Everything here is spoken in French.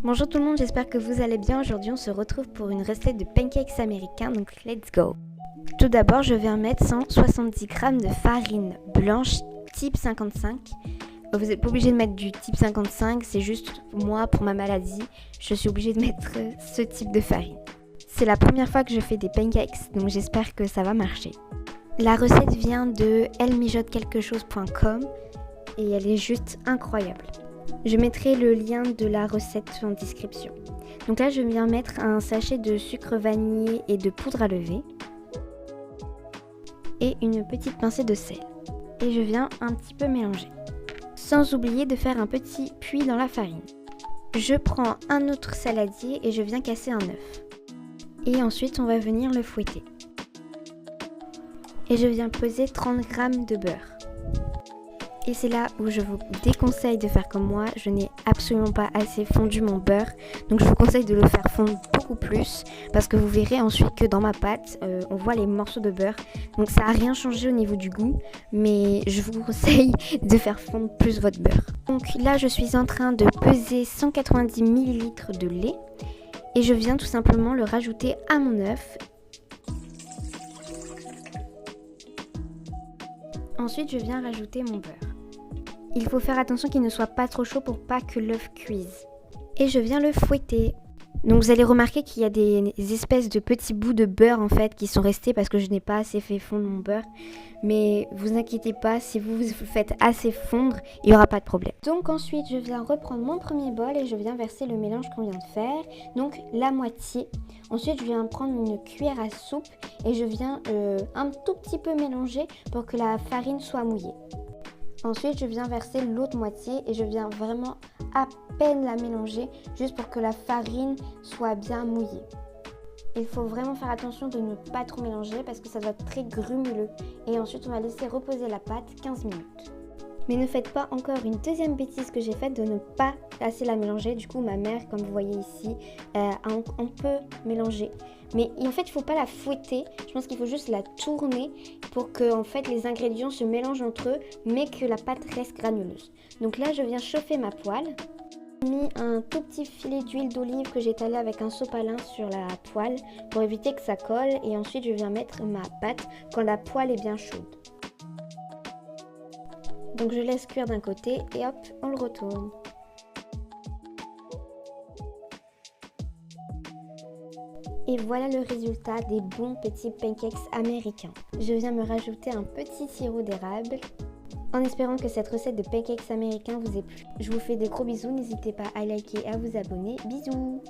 Bonjour tout le monde, j'espère que vous allez bien. Aujourd'hui on se retrouve pour une recette de pancakes américains, donc let's go. Tout d'abord je viens mettre 170 g de farine blanche type 55. Vous n'êtes pas obligé de mettre du type 55, c'est juste moi pour ma maladie, je suis obligée de mettre ce type de farine. C'est la première fois que je fais des pancakes, donc j'espère que ça va marcher. La recette vient de elmijotequelquechose.com et elle est juste incroyable. Je mettrai le lien de la recette en description. Donc là, je viens mettre un sachet de sucre vanillé et de poudre à lever. Et une petite pincée de sel. Et je viens un petit peu mélanger. Sans oublier de faire un petit puits dans la farine. Je prends un autre saladier et je viens casser un œuf. Et ensuite, on va venir le fouetter. Et je viens peser 30 g de beurre. Et c'est là où je vous déconseille de faire comme moi, je n'ai absolument pas assez fondu mon beurre, donc je vous conseille de le faire fondre beaucoup plus, parce que vous verrez ensuite que dans ma pâte, on voit les morceaux de beurre, donc ça n'a rien changé au niveau du goût, mais je vous conseille de faire fondre plus votre beurre. Donc là je suis en train de peser 190 ml de lait, et je viens tout simplement le rajouter à mon œuf. Ensuite je viens rajouter mon beurre. Il faut faire attention qu'il ne soit pas trop chaud pour pas que l'œuf cuise. Et je viens le fouetter. Donc vous allez remarquer qu'il y a des espèces de petits bouts de beurre en fait qui sont restés parce que je n'ai pas assez fait fondre mon beurre. Mais vous inquiétez pas, si vous le faites assez fondre, il n'y aura pas de problème. Donc ensuite je viens reprendre mon premier bol et je viens verser le mélange qu'on vient de faire. Donc la moitié. Ensuite je viens prendre une cuillère à soupe et je viens un tout petit peu mélanger pour que la farine soit mouillée. Ensuite, je viens verser l'autre moitié et je viens vraiment à peine la mélanger juste pour que la farine soit bien mouillée. Il faut vraiment faire attention de ne pas trop mélanger parce que ça doit être très grumuleux. Et ensuite, on va laisser reposer la pâte 15 minutes. Mais ne faites pas encore une deuxième bêtise que j'ai faite de ne pas assez la mélanger. Du coup, ma mère, comme vous voyez ici, on peut mélanger. Mais en fait, il ne faut pas la fouetter. Je pense qu'il faut juste la tourner pour que en fait, les ingrédients se mélangent entre eux, mais que la pâte reste granuleuse. Donc là, je viens chauffer ma poêle. J'ai mis un tout petit filet d'huile d'olive que j'ai étalé avec un sopalin sur la poêle pour éviter que ça colle. Et ensuite, je viens mettre ma pâte quand la poêle est bien chaude. Donc je laisse cuire d'un côté et hop, on le retourne. Et voilà le résultat des bons petits pancakes américains. Je viens me rajouter un petit sirop d'érable en espérant que cette recette de pancakes américains vous ait plu. Je vous fais des gros bisous, n'hésitez pas à liker et à vous abonner. Bisous!